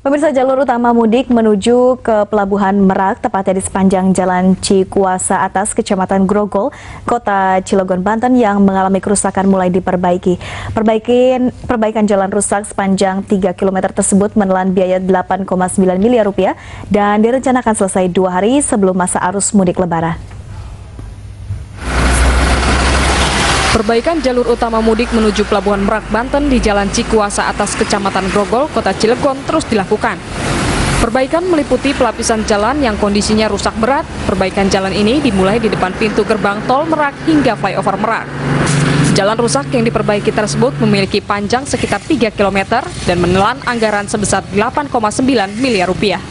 Pemirsa, jalur utama mudik menuju ke Pelabuhan Merak, tepatnya di sepanjang Jalan Cikuasa Atas, Kecamatan Grogol, Kota Cilegon, Banten yang mengalami kerusakan mulai diperbaiki. Perbaikan jalan rusak sepanjang 3 km tersebut menelan biaya 8,9 miliar rupiah dan direncanakan selesai 2 hari sebelum masa arus mudik Lebaran. Perbaikan jalur utama mudik menuju Pelabuhan Merak, Banten di Jalan Cikuasa Atas, Kecamatan Grogol, Kota Cilegon terus dilakukan. Perbaikan meliputi pelapisan jalan yang kondisinya rusak berat. Perbaikan jalan ini dimulai di depan pintu gerbang tol Merak hingga flyover Merak. Jalan rusak yang diperbaiki tersebut memiliki panjang sekitar 3 km dan menelan anggaran sebesar 8,9 miliar rupiah.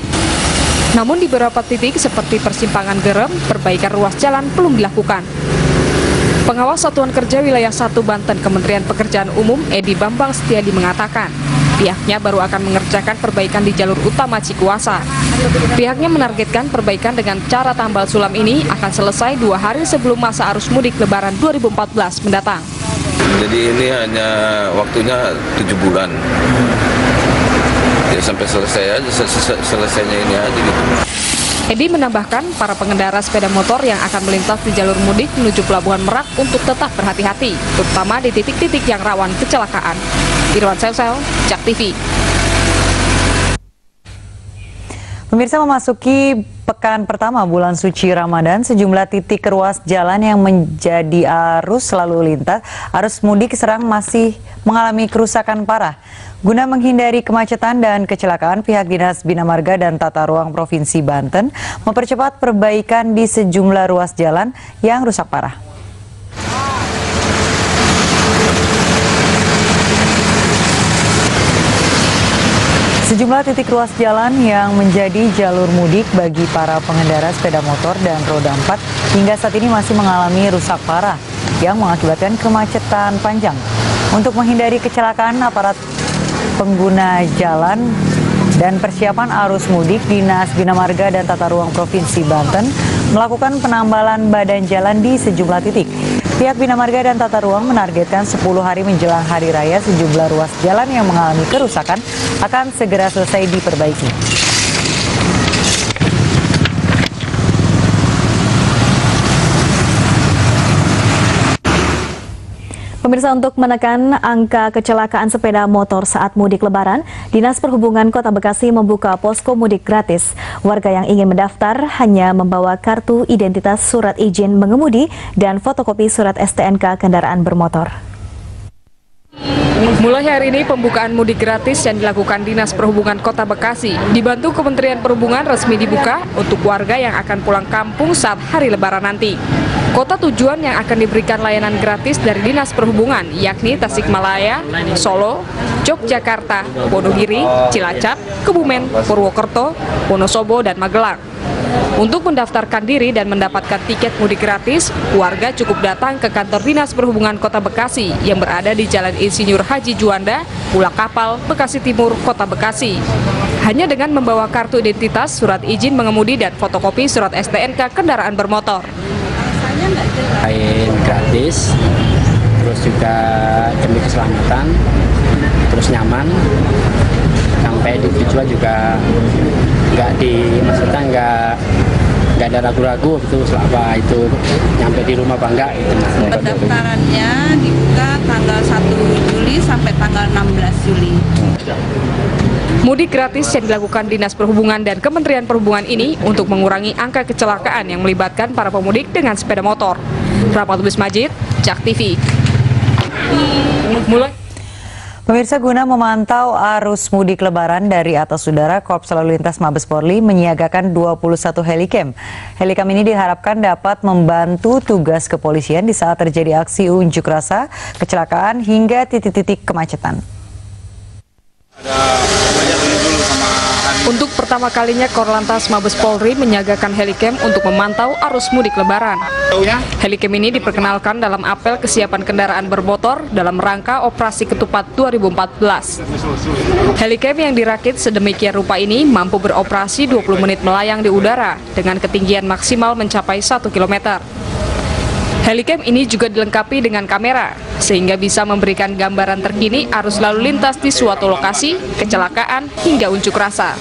Namun di beberapa titik seperti persimpangan Gerem, perbaikan ruas jalan belum dilakukan. Pengawas Satuan Kerja Wilayah 1 Banten Kementerian Pekerjaan Umum Edi Bambang Setiadi mengatakan pihaknya baru akan mengerjakan perbaikan di jalur utama Cikuasa. Pihaknya menargetkan perbaikan dengan cara tambal sulam ini akan selesai 2 hari sebelum masa arus mudik Lebaran 2014 mendatang. Jadi ini hanya waktunya 7 bulan. Ya sampai selesai aja, selesainya ini aja gitu. Edi menambahkan para pengendara sepeda motor yang akan melintas di jalur mudik menuju Pelabuhan Merak untuk tetap berhati-hati, terutama di titik-titik yang rawan kecelakaan. Irwan Selsel, Jak TV. Pemirsa, memasuki pekan pertama bulan suci Ramadan, sejumlah titik ruas jalan yang menjadi arus lalu lintas, arus mudik Serang masih mengalami kerusakan parah. Guna menghindari kemacetan dan kecelakaan, pihak Dinas Bina Marga dan Tata Ruang Provinsi Banten mempercepat perbaikan di sejumlah ruas jalan yang rusak parah. Sejumlah titik ruas jalan yang menjadi jalur mudik bagi para pengendara sepeda motor dan roda 4 hingga saat ini masih mengalami rusak parah yang mengakibatkan kemacetan panjang. Untuk menghindari kecelakaan, aparat pengguna jalan dan persiapan arus mudik, Dinas Bina Marga dan Tata Ruang Provinsi Banten melakukan penambalan badan jalan di sejumlah titik. Pihak Bina Marga dan Tata Ruang menargetkan 10 hari menjelang Hari Raya sejumlah ruas jalan yang mengalami kerusakan akan segera selesai diperbaiki. Pemirsa, untuk menekan angka kecelakaan sepeda motor saat mudik Lebaran, Dinas Perhubungan Kota Bekasi membuka posko mudik gratis. Warga yang ingin mendaftar hanya membawa kartu identitas, surat izin mengemudi, dan fotokopi surat STNK kendaraan bermotor. Mulai hari ini pembukaan mudik gratis yang dilakukan Dinas Perhubungan Kota Bekasi dibantu Kementerian Perhubungan resmi dibuka untuk warga yang akan pulang kampung saat hari Lebaran nanti. Kota tujuan yang akan diberikan layanan gratis dari Dinas Perhubungan yakni Tasikmalaya, Solo, Yogyakarta, Wonogiri, Cilacap, Kebumen, Purwokerto, Wonosobo, dan Magelang. Untuk mendaftarkan diri dan mendapatkan tiket mudik gratis, warga cukup datang ke kantor Dinas Perhubungan Kota Bekasi yang berada di Jalan Insinyur Haji Juanda, Pulau Kapal, Bekasi Timur, Kota Bekasi. Hanya dengan membawa kartu identitas, surat izin mengemudi, dan fotokopi surat STNK kendaraan bermotor. Lain gratis, terus juga demi keselamatan, terus nyaman, sampai di tujuan juga nggak ada ragu-ragu gitu selama itu nyampe di rumah bangga gitu. Pendaftarannya dibuka tanggal 1 Juli sampai tanggal 16 Juli. Mudik gratis yang dilakukan Dinas Perhubungan dan Kementerian Perhubungan ini untuk mengurangi angka kecelakaan yang melibatkan para pemudik dengan sepeda motor. Rahmat Majid, Jak TV. Pemirsa, guna memantau arus mudik Lebaran dari atas udara, Korps Lalu Lintas Mabes Polri menyiagakan 21 helicam. Helicam ini diharapkan dapat membantu tugas kepolisian di saat terjadi aksi unjuk rasa, kecelakaan, hingga titik-titik kemacetan. Untuk pertama kalinya Korlantas Mabes Polri menyiagakan helicam untuk memantau arus mudik Lebaran. Helicam ini diperkenalkan dalam apel kesiapan kendaraan bermotor dalam rangka Operasi Ketupat 2014. Helicam yang dirakit sedemikian rupa ini mampu beroperasi 20 menit melayang di udara dengan ketinggian maksimal mencapai 1 km. Helicam ini juga dilengkapi dengan kamera, sehingga bisa memberikan gambaran terkini arus lalu lintas di suatu lokasi, kecelakaan, hingga unjuk rasa.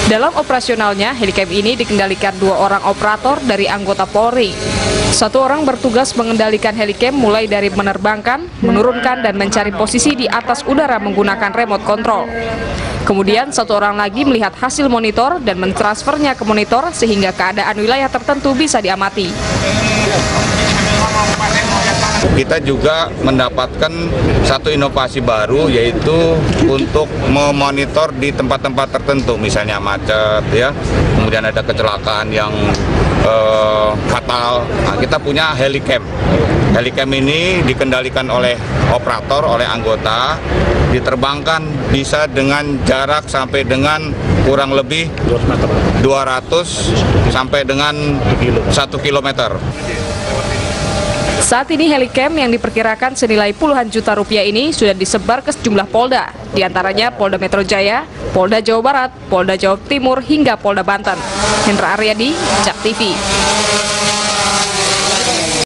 Dalam operasionalnya, Helicam ini dikendalikan 2 orang operator dari anggota Polri. 1 orang bertugas mengendalikan Helicam mulai dari menerbangkan, menurunkan, dan mencari posisi di atas udara menggunakan remote control. Kemudian 1 orang lagi melihat hasil monitor dan mentransfernya ke monitor sehingga keadaan wilayah tertentu bisa diamati. Kita juga mendapatkan satu inovasi baru, yaitu untuk memonitor di tempat-tempat tertentu, misalnya macet, ya, kemudian ada kecelakaan yang fatal. Nah, kita punya Helicam. Helicam ini dikendalikan oleh operator, oleh anggota, diterbangkan bisa dengan jarak sampai dengan kurang lebih 200 sampai dengan 1 kilometer. Saat ini Helicam yang diperkirakan senilai puluhan juta rupiah ini sudah disebar ke sejumlah Polda, diantaranya Polda Metro Jaya, Polda Jawa Barat, Polda Jawa Timur, hingga Polda Banten. Hendra Aryadi, JAK TV.